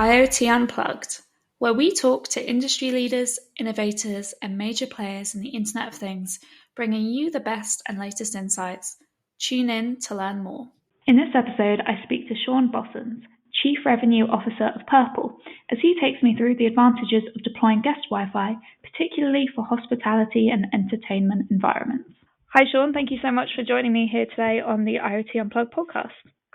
IoT Unplugged, where we talk to industry leaders, innovators, and major players in the Internet of Things, bringing you the best and latest insights. Tune in to learn more. In this episode, I speak to Shaun Bossons, Chief Revenue Officer of Purple, as he takes me through the advantages of deploying guest Wi-Fi, particularly for hospitality and entertainment environments. Hi Shaun, thank you so much for joining me here today on the IoT Unplugged podcast.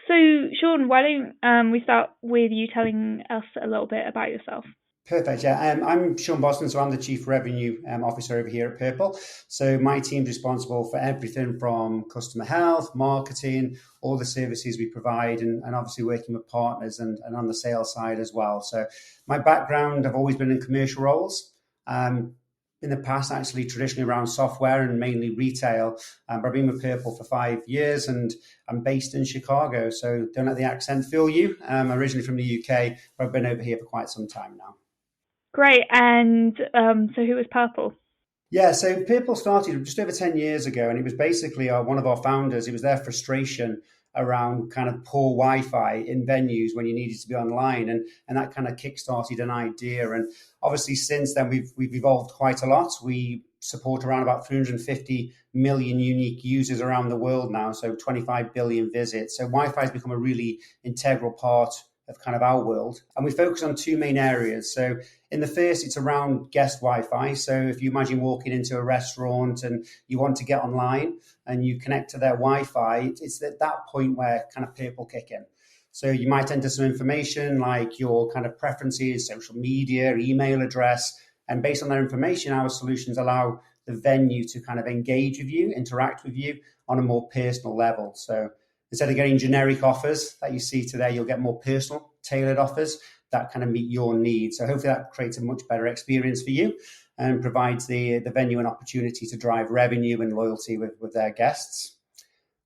So Shaun, why don't we start with you telling us a little bit about yourself? Perfect. Yeah, I'm Shaun Bossons, so I'm the Chief Revenue Officer over here at Purple. So my team's responsible for everything from customer health, marketing, all the services we provide, and obviously working with partners and on the sales side as well. So my background, I've always been in commercial roles. In the past, actually, traditionally around software and mainly retail. But I've been with Purple for 5 years and I'm based in Chicago. So don't let the accent fool you. I'm originally from the UK, but I've been over here for quite some time now. Great. And so who was Purple? Yeah, so Purple started just over 10 years ago, and it was basically one of our founders. It was their frustration around kind of poor Wi-Fi in venues when you needed to be online, and that kind of kickstarted an idea. And obviously since then we've evolved quite a lot. We support around about 350 million unique users around the world now, so 25 billion visits. So Wi-Fi has become a really integral part of kind of our world. And we focus on two main areas. So in the first, it's around guest Wi-Fi. So if you imagine walking into a restaurant and you want to get online and you connect to their Wi-Fi, it's at that point where kind of Purple kick in. So you might enter some information like your kind of preferences, social media, email address, and based on that information, our solutions allow the venue to kind of engage with you, interact with you on a more personal level. So instead of getting generic offers that you see today, you'll get more personal, tailored offers that kind of meet your needs. So hopefully that creates a much better experience for you and provides the venue an opportunity to drive revenue and loyalty with their guests.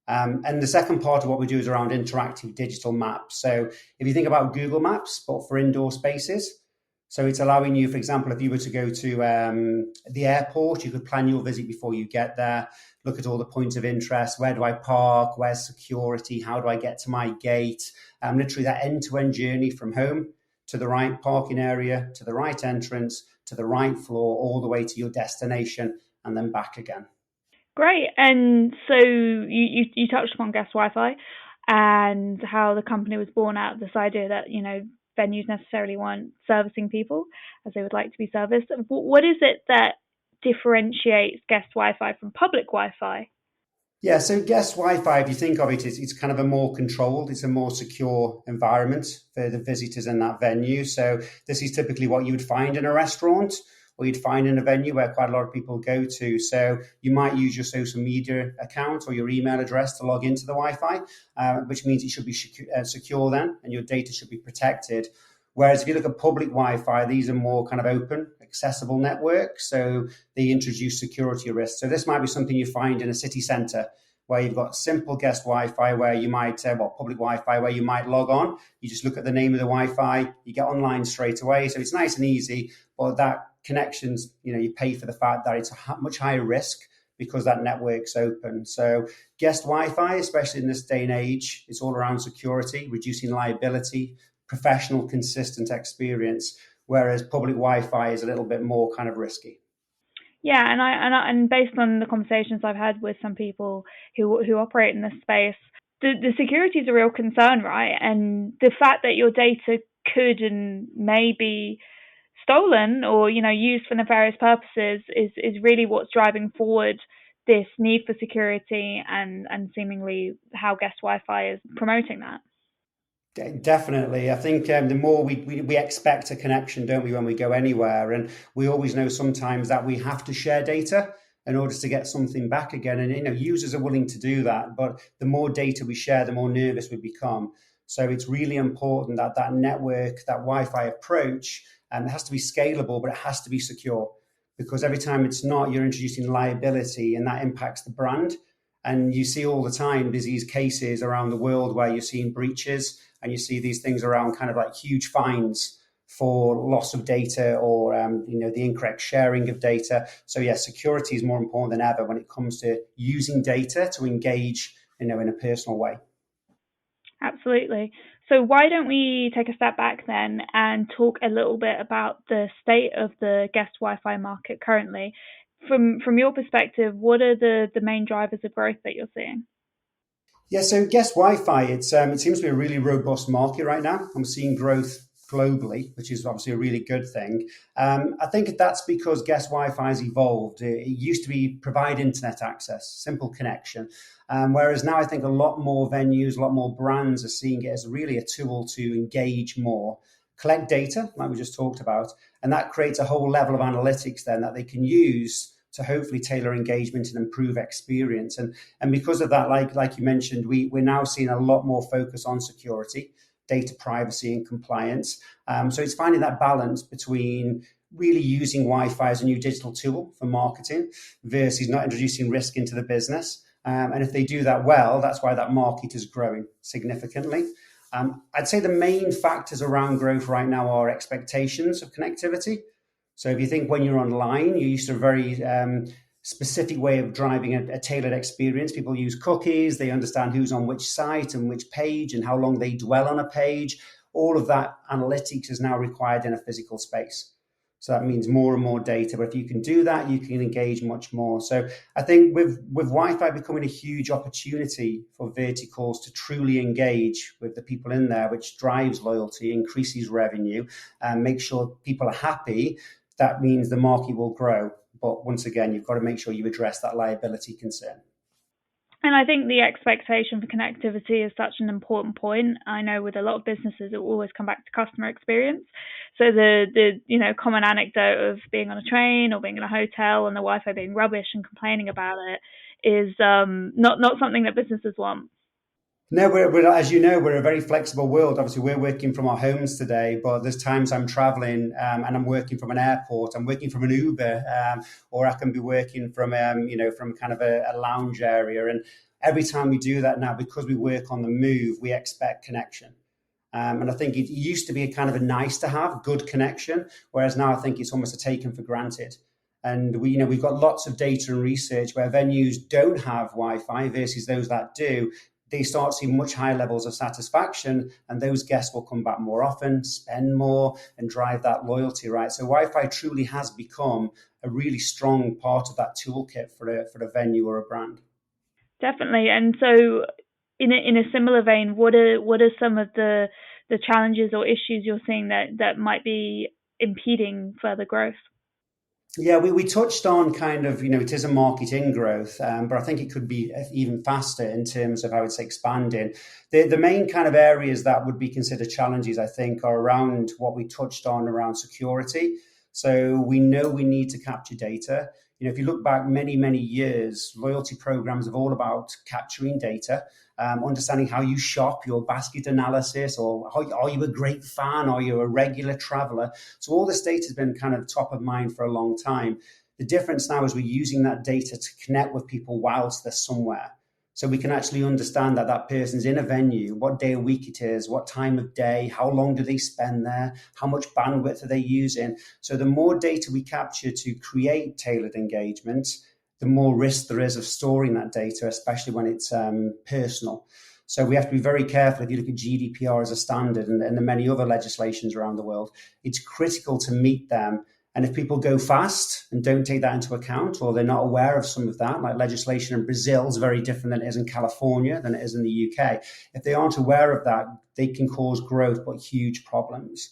And the second part of what we do is around interactive digital maps. So if you think about Google Maps, but for indoor spaces, so it's allowing you, for example, if you were to go to the airport, you could plan your visit before you get there, look at all the points of interest. Where do I park? Where's security? How do I get to my gate? Literally that end-to-end journey from home to the right parking area, to the right entrance, to the right floor, all the way to your destination and then back again. Great. And so you touched upon guest Wi-Fi and how the company was born out of this idea that, venues necessarily weren't servicing people as they would like to be serviced. What is it that differentiates guest Wi-Fi from public Wi-Fi? Yeah, so guest Wi-Fi, if you think of it, it's kind of a more controlled, it's a more secure environment for the visitors in that venue. So this is typically what you would find in a restaurant or you'd find in a venue where quite a lot of people go to. So you might use your social media account or your email address to log into the Wi-Fi, which means it should be secure then, and your data should be protected. Whereas if you look at public Wi-Fi, these are more kind of open, accessible networks. So they introduce security risks. So this might be something you find in a city centre where you've got simple guest Wi-Fi where you might, public Wi-Fi where you might log on. You just look at the name of the Wi-Fi, you get online straight away. So it's nice and easy, but that connections, you pay for the fact that it's a much higher risk because that network's open. So guest Wi-Fi, especially in this day and age, it's all around security, reducing liability, professional, consistent experience, whereas public Wi-Fi is a little bit more kind of risky. Yeah, and based on the conversations I've had with some people who operate in this space, the security is a real concern, right? And the fact that your data could and may be stolen or used for nefarious purposes is really what's driving forward this need for security and seemingly how guest Wi-Fi is promoting that. Definitely. I think the more we expect a connection, don't we, when we go anywhere? And we always know sometimes that we have to share data in order to get something back again. And, users are willing to do that. But the more data we share, the more nervous we become. So it's really important that network, that Wi-Fi approach, it has to be scalable, but it has to be secure. Because every time it's not, you're introducing liability and that impacts the brand. And you see all the time these cases around the world where you're seeing breaches and you see these things around kind of like huge fines for loss of data or, the incorrect sharing of data. So, yeah, security is more important than ever when it comes to using data to engage, in a personal way. Absolutely. So why don't we take a step back then and talk a little bit about the state of the guest Wi-Fi market currently? From your perspective, what are the main drivers of growth that you're seeing? Yeah, so guest Wi-Fi, it seems to be a really robust market right now. I'm seeing growth globally, which is obviously a really good thing. I think that's because guest Wi-Fi has evolved. It used to be provide internet access, simple connection, whereas now I think a lot more venues, a lot more brands are seeing it as really a tool to engage more, collect data, like we just talked about, and that creates a whole level of analytics then that they can use to hopefully tailor engagement and improve experience. And because of that, like you mentioned, we're now seeing a lot more focus on security, data privacy, and compliance. So it's finding that balance between really using Wi-Fi as a new digital tool for marketing versus not introducing risk into the business. And if they do that well, that's why that market is growing significantly. I'd say the main factors around growth right now are expectations of connectivity. So if you think when you're online, you're used to a very specific way of driving a tailored experience. People use cookies, they understand who's on which site and which page and how long they dwell on a page. All of that analytics is now required in a physical space. So that means more and more data. But if you can do that, you can engage much more. So I think with Wi-Fi becoming a huge opportunity for verticals to truly engage with the people in there, which drives loyalty, increases revenue, and makes sure people are happy, that means the market will grow. But once again, you've got to make sure you address that liability concern. And I think the expectation for connectivity is such an important point. I know with a lot of businesses, it will always come back to customer experience. So the common anecdote of being on a train or being in a hotel and the Wi-Fi being rubbish and complaining about it is not something that businesses want. No, as you know, we're a very flexible world. Obviously, we're working from our homes today, but there's times I'm traveling and I'm working from an airport. I'm working from an Uber, or I can be working from, from kind of a lounge area. And every time we do that now, because we work on the move, we expect connection. And I think it used to be a kind of a nice to have, good connection, whereas now I think it's almost a taken for granted. And we've got lots of data and research where venues don't have Wi-Fi versus those that do. They start seeing much higher levels of satisfaction, and those guests will come back more often, spend more, and drive that loyalty, right? So Wi-Fi truly has become a really strong part of that toolkit for a venue or a brand. Definitely. And so in a similar vein, what are some of the challenges or issues you're seeing that might be impeding further growth? Yeah, we touched on kind of, it is a market in growth, but I think it could be even faster in terms of how it's expanding. The main kind of areas that would be considered challenges, I think, are around what we touched on around security. So we know we need to capture data. If you look back many, many years, loyalty programs are all about capturing data, understanding how you shop, your basket analysis, or are you a great fan? Are you a regular traveler? So all this data has been kind of top of mind for a long time. The difference now is we're using that data to connect with people whilst they're somewhere. So we can actually understand that that person's in a venue, what day of week it is, what time of day, how long do they spend there, how much bandwidth are they using. So the more data we capture to create tailored engagement, the more risk there is of storing that data, especially when it's personal. So we have to be very careful. If you look at GDPR as a standard and the many other legislations around the world, it's critical to meet them. And if people go fast and don't take that into account, or they're not aware of some of that, like legislation in Brazil is very different than it is in California, than it is in the UK. If they aren't aware of that, they can cause growth, but huge problems.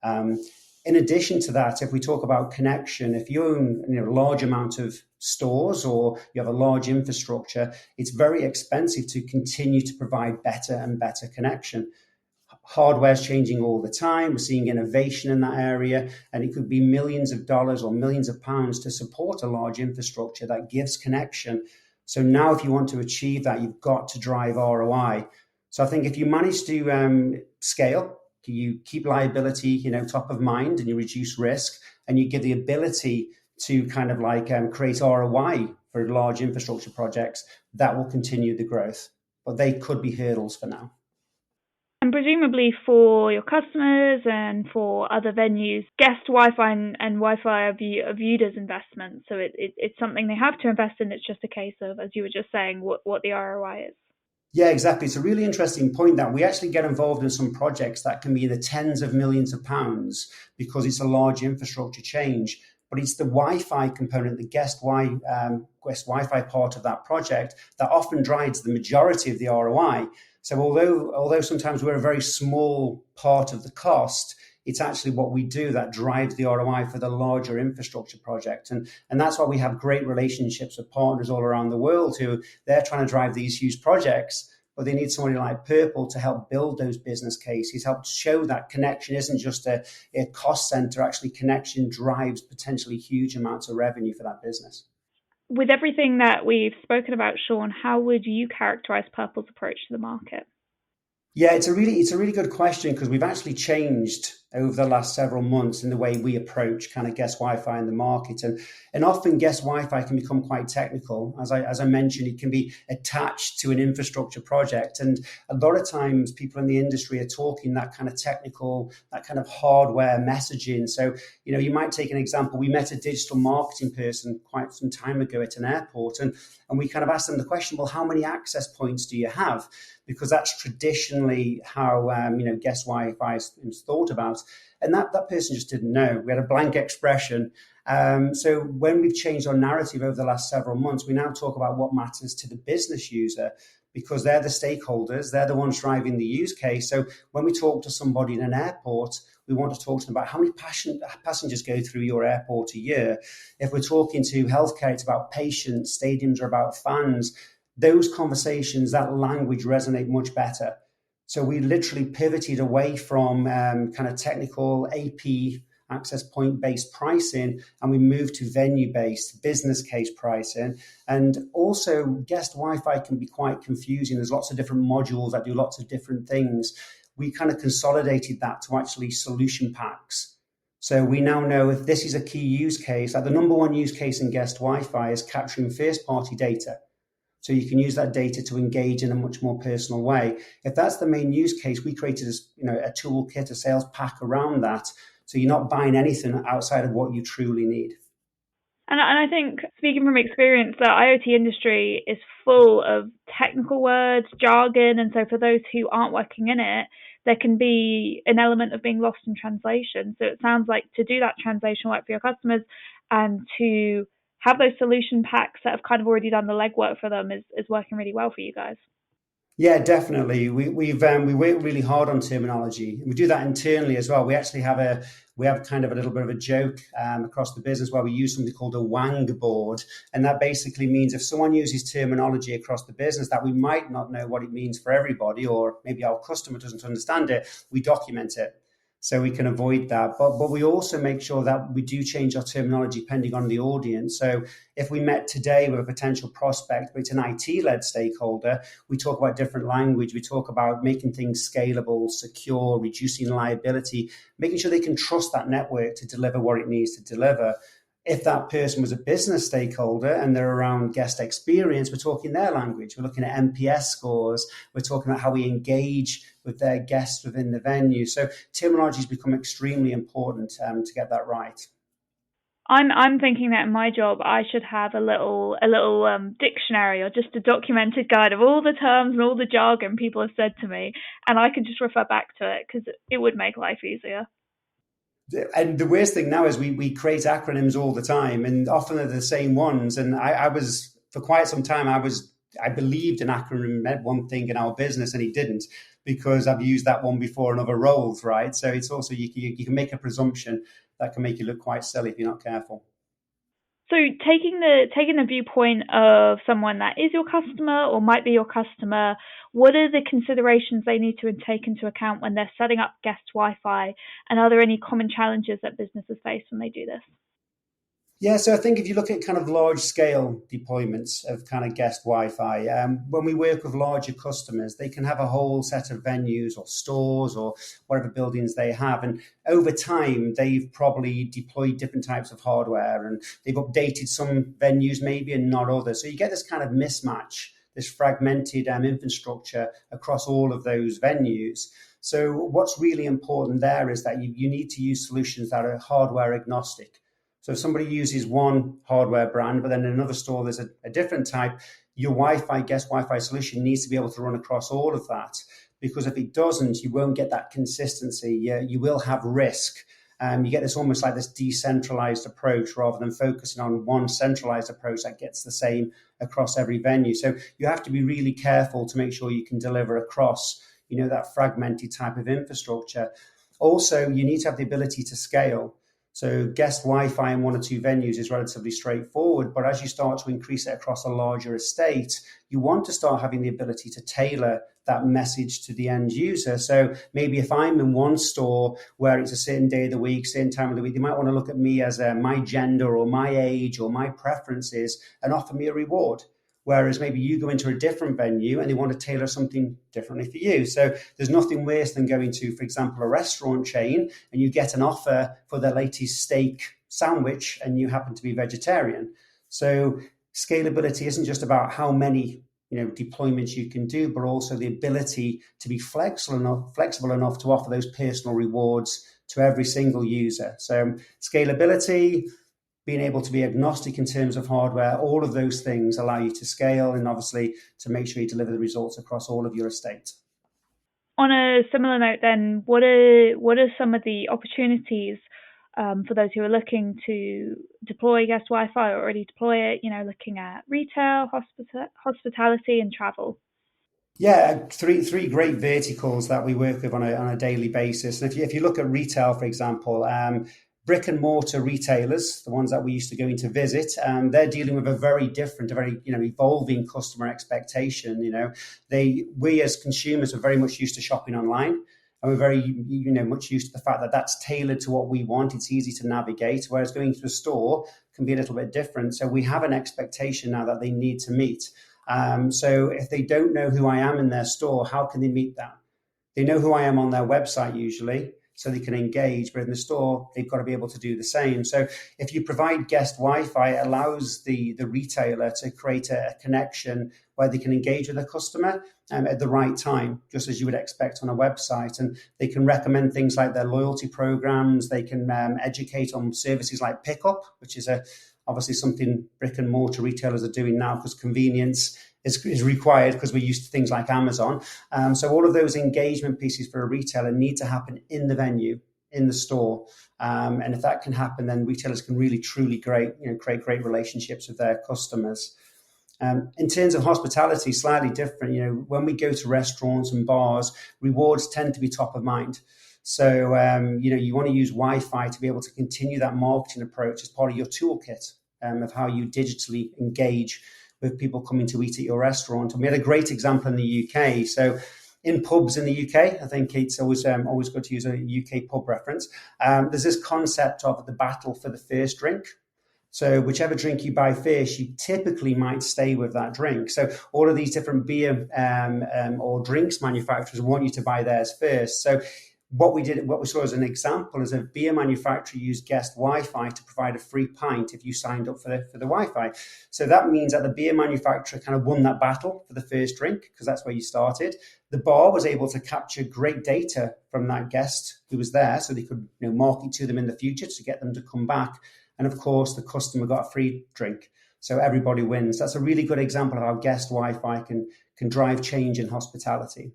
In addition to that, if we talk about connection, if you own a large amount of stores or you have a large infrastructure, it's very expensive to continue to provide better and better connection. Hardware is changing all the time. We're seeing innovation in that area, and it could be millions of dollars or millions of pounds to support a large infrastructure that gives connection. So now, if you want to achieve that, you've got to drive ROI. So I think if you manage to scale, you keep liability, top of mind, and you reduce risk, and you give the ability to kind of like create ROI for large infrastructure projects, that will continue the growth. But they could be hurdles for now. And presumably for your customers and for other venues, guest Wi-Fi and Wi-Fi are viewed as investments. So it's something they have to invest in. It's just a case of, as you were just saying, what the ROI is. Yeah, exactly. It's a really interesting point that we actually get involved in some projects that can be in the tens of millions of pounds because it's a large infrastructure change. But it's the Wi-Fi component, the guest Wi-Fi part of that project that often drives the majority of the ROI. So although sometimes we're a very small part of the cost, it's actually what we do that drives the ROI for the larger infrastructure project. And that's why we have great relationships with partners all around the world who they're trying to drive these huge projects, but they need somebody like Purple to help build those business cases, help show that connection isn't just a cost center. Actually, connection drives potentially huge amounts of revenue for that business. With everything that we've spoken about, Shaun, how would you characterize Purple's approach to the market? Yeah, it's a really good question because we've actually changed over the last several months in the way we approach kind of guest Wi-Fi in the market, and often guest Wi-Fi can become quite technical. As I mentioned, it can be attached to an infrastructure project, and a lot of times people in the industry are talking that kind of technical, that kind of hardware messaging. So you might take an example. We met a digital marketing person quite some time ago at an airport, and we kind of asked them the question, well, how many access points do you have? Because that's traditionally how guest Wi-Fi is thought about, and that person just didn't know. We had a blank expression. So when we've changed our narrative over the last several months, we now talk about what matters to the business user because they're the stakeholders, they're the ones driving the use case. So when we talk to somebody in an airport, we want to talk to them about how many passengers go through your airport a year. If we're talking to healthcare, it's about patients, stadiums are about fans. Those conversations, that language resonate much better. So we literally pivoted away from kind of technical AP access point based pricing, and we moved to venue based business case pricing. And also guest Wi-Fi can be quite confusing. There's lots of different modules that do lots of different things. We kind of consolidated that to actually solution packs. So we now know if this is a key use case, like the number one use case in guest Wi-Fi is capturing first party data. So you can use that data to engage in a much more personal way. If that's the main use case, we created a toolkit, a sales pack around that. So you're not buying anything outside of what you truly need. And I think, speaking from experience, the IoT industry is full of technical words, jargon, and so for those who aren't working in it, there can be an element of being lost in translation. So it sounds like to do that translation work for your customers and to have those solution packs that have kind of already done the legwork for them is working really well for you guys. Yeah, definitely. We work really hard on terminology. We do that internally as well. We have kind of a little bit of a joke across the business where we use something called a Wang board, and that basically means if someone uses terminology across the business that we might not know what it means for everybody, or maybe our customer doesn't understand it, we document it. So we can avoid that. But we also make sure that we do change our terminology depending on the audience. So if we met today with a potential prospect, but it's an IT-led stakeholder, we talk about different language. We talk about making things scalable, secure, reducing liability, making sure they can trust that network to deliver what it needs to deliver. If that person was a business stakeholder and they're around guest experience, we're talking their language. We're looking at NPS scores. We're talking about how we engage with their guests within the venue. So terminology has become extremely important to get that right. I'm thinking that in my job I should have a little dictionary or just a documented guide of all the terms and all the jargon people have said to me, and I can just refer back to it because it would make life easier. And the worst thing now is we create acronyms all the time, and often they're the same ones. And I was for quite some time I believed an acronym meant one thing in our business, and it didn't, because I've used that one before in other roles, right? So it's also you can make a presumption that can make you look quite silly if you're not careful. So taking the viewpoint of someone that is your customer or might be your customer, what are the considerations they need to take into account when they're setting up guest Wi-Fi, and are there any common challenges that businesses face when they do this? Yeah, so I think if you look at kind of large scale deployments of kind of guest Wi-Fi, when we work with larger customers, they can have a whole set of venues or stores or whatever buildings they have. And over time, they've probably deployed different types of hardware and they've updated some venues maybe and not others. So you get this kind of mismatch, this fragmented infrastructure across all of those venues. So what's really important there is that you need to use solutions that are hardware agnostic. So if somebody uses one hardware brand, but then in another store there's a different type, your Wi-Fi guest Wi-Fi solution needs to be able to run across all of that. Because if it doesn't, you won't get that consistency. You will have risk. You get this almost like this decentralized approach rather than focusing on one centralized approach that gets the same across every venue. So you have to be really careful to make sure you can deliver across, that fragmented type of infrastructure. Also, you need to have the ability to scale. So guest Wi-Fi in one or two venues is relatively straightforward, but as you start to increase it across a larger estate, you want to start having the ability to tailor that message to the end user. So maybe if I'm in one store where it's a certain day of the week, certain time of the week, they might want to look at me as my gender or my age or my preferences and offer me a reward. Whereas maybe you go into a different venue and they want to tailor something differently for you. So there's nothing worse than going to, for example, a restaurant chain and you get an offer for the latest steak sandwich and you happen to be vegetarian. So scalability isn't just about how many deployments you can do, but also the ability to be flexible enough to offer those personal rewards to every single user. So scalability, being able to be agnostic in terms of hardware, all of those things allow you to scale and obviously to make sure you deliver the results across all of your estate. On a similar note then, what are some of the opportunities for those who are looking to deploy guest Wi-Fi or already deploy it, looking at retail, hospitality and travel? Yeah, three great verticals that we work with on a daily basis. And if you look at retail, for example, brick and mortar retailers, the ones that we used to go in to visit, they're dealing with a very different, a very evolving customer expectation. We as consumers are very much used to shopping online. And we're very, much used to the fact that that's tailored to what we want. It's easy to navigate, whereas going to a store can be a little bit different. So we have an expectation now that they need to meet. So if they don't know who I am in their store, how can they meet that? They know who I am on their website usually, so they can engage, but in the store, they've got to be able to do the same. So if you provide guest Wi-Fi, it allows the retailer to create a connection where they can engage with the customer at the right time, just as you would expect on a website. And they can recommend things like their loyalty programs. They can educate on services like pickup, which is obviously something brick and mortar retailers are doing now because convenience is required because we're used to things like Amazon. So all of those engagement pieces for a retailer need to happen in the venue, in the store. And if that can happen, then retailers can really, truly create great relationships with their customers. In terms of hospitality, slightly different. When we go to restaurants and bars, rewards tend to be top of mind. So, you want to use Wi-Fi to be able to continue that marketing approach as part of your toolkit of how you digitally engage with people coming to eat at your restaurant. And we had a great example in the UK. So in pubs in the UK, I think it's always good to use a UK pub reference. There's this concept of the battle for the first drink. So whichever drink you buy first, you typically might stay with that drink. So all of these different beer or drinks manufacturers want you to buy theirs first. So what we saw as an example is a beer manufacturer used guest Wi-Fi to provide a free pint if you signed up for the Wi-Fi. So that means that the beer manufacturer kind of won that battle for the first drink because that's where you started. The bar was able to capture great data from that guest who was there, so they could market to them in the future to get them to come back. And of course, the customer got a free drink. So everybody wins. That's a really good example of how guest Wi-Fi can drive change in hospitality.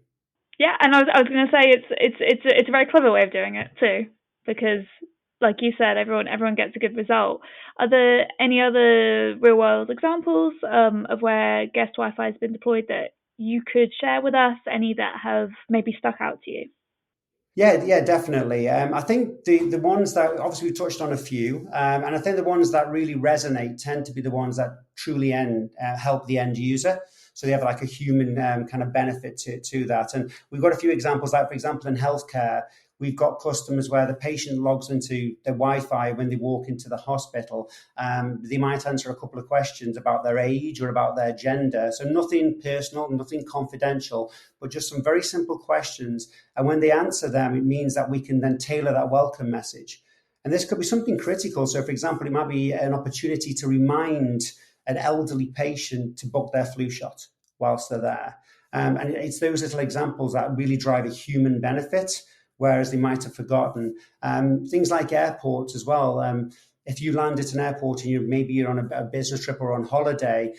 Yeah, and I was going to say it's a very clever way of doing it too, because like you said, everyone gets a good result. Are there any other real world examples of where guest Wi-Fi has been deployed that you could share with us? Any that have maybe stuck out to you? Yeah, definitely. I think the ones that obviously we touched on a few, and I think the ones that really resonate tend to be the ones that truly help the end user. So they have like a human kind of benefit to that. And we've got a few examples, like for example, in healthcare, we've got customers where the patient logs into their Wi-Fi when they walk into the hospital. They might answer a couple of questions about their age or about their gender. So nothing personal, nothing confidential, but just some very simple questions. And when they answer them, it means that we can then tailor that welcome message. And this could be something critical. So for example, it might be an opportunity to remind an elderly patient to book their flu shot whilst they're there. And it's those little examples that really drive a human benefit, whereas they might have forgotten. Things like airports as well. If you land at an airport and maybe you're on a business trip or on holiday,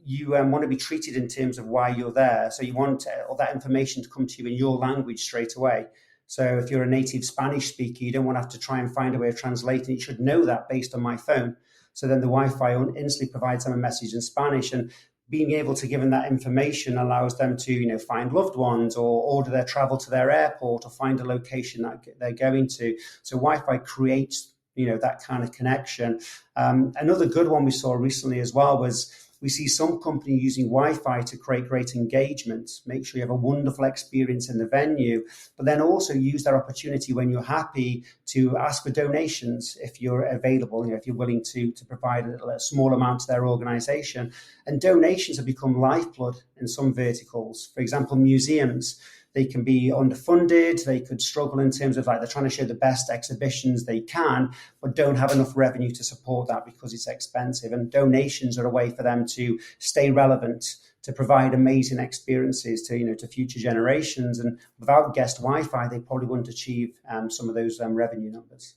you want to be treated in terms of why you're there. So you want all that information to come to you in your language straight away. So if you're a native Spanish speaker, you don't want to have to try and find a way of translating. You should know that based on my phone. So then the Wi-Fi instantly provides them a message in Spanish, and being able to give them that information allows them to, find loved ones or order their travel to their airport or find a location that they're going to. So Wi-Fi creates, that kind of connection. Another good one we saw recently as well was we see some company using Wi-Fi to create great engagement, make sure you have a wonderful experience in the venue, but then also use that opportunity when you're happy to ask for donations if you're available, if you're willing to provide a small amount to their organization. And donations have become lifeblood in some verticals. For example, museums. They can be underfunded. They could struggle in terms of they're trying to show the best exhibitions they can, but don't have enough revenue to support that because it's expensive. And donations are a way for them to stay relevant, to provide amazing experiences to future generations. And without guest Wi-Fi, they probably wouldn't achieve some of those revenue numbers.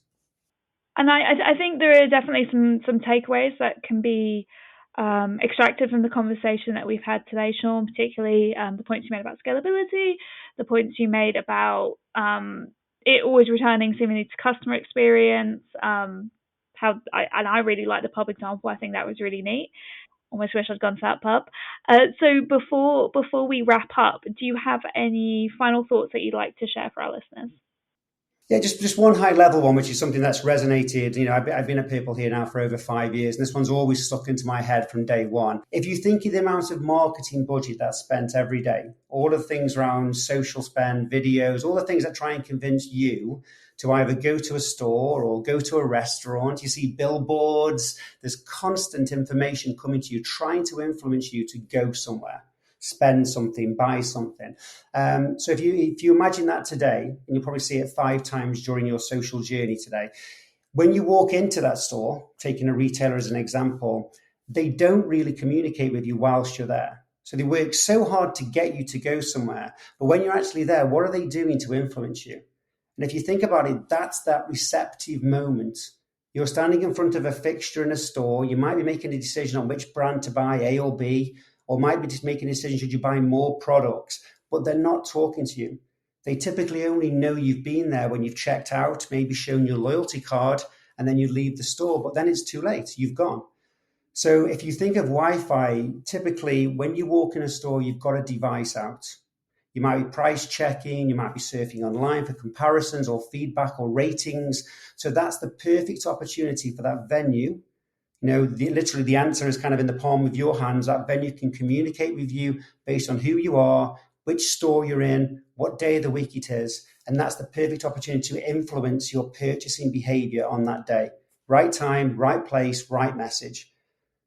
And I think there are definitely some takeaways that can be extracted from the conversation that we've had today, Shaun, particularly the points you made about scalability, the points you made about it always returning seemingly to customer experience. I really like the pub example. I think that was really neat. Almost wish I'd gone to that pub. So before we wrap up, do you have any final thoughts that you'd like to share for our listeners? Yeah, just one high level one, which is something that's resonated. I've been at People here now for over 5 years, and this one's always stuck into my head from day one. If you think of the amount of marketing budget that's spent every day, all of the things around social spend, videos, all the things that try and convince you to either go to a store or go to a restaurant, you see billboards, there's constant information coming to you, trying to influence you to go somewhere. Spend something, buy something. So if you imagine that today, and you'll probably see it 5 times during your social journey today, when you walk into that store, taking a retailer as an example, they don't really communicate with you whilst you're there. So they work so hard to get you to go somewhere. But when you're actually there, what are they doing to influence you? And if you think about it, that's that receptive moment. You're standing in front of a fixture in a store. You might be making a decision on which brand to buy, A or B, or might be just making a decision, should you buy more products? But they're not talking to you. They typically only know you've been there when you've checked out, maybe shown your loyalty card, and then you leave the store. But then it's too late. You've gone. So if you think of Wi-Fi, typically when you walk in a store, you've got a device out. You might be price checking. You might be surfing online for comparisons or feedback or ratings. So that's the perfect opportunity for that venue. Literally the answer is kind of in the palm of your hands. That venue can communicate with you based on who you are, which store you're in, what day of the week it is. And that's the perfect opportunity to influence your purchasing behavior on that day. Right time, right place, right message.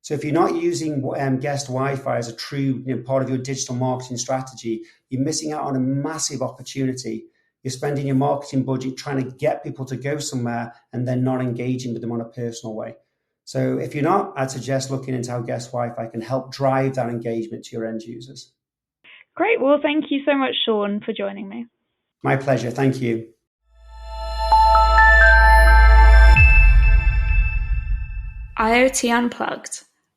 So if you're not using guest Wi-Fi as a true part of your digital marketing strategy, you're missing out on a massive opportunity. You're spending your marketing budget trying to get people to go somewhere and then not engaging with them on a personal way. So if you're not, I'd suggest looking into how guest Wi-Fi can help drive that engagement to your end users. Great. Well, thank you so much, Shaun, for joining me. My pleasure. Thank you. IoT Unplugged.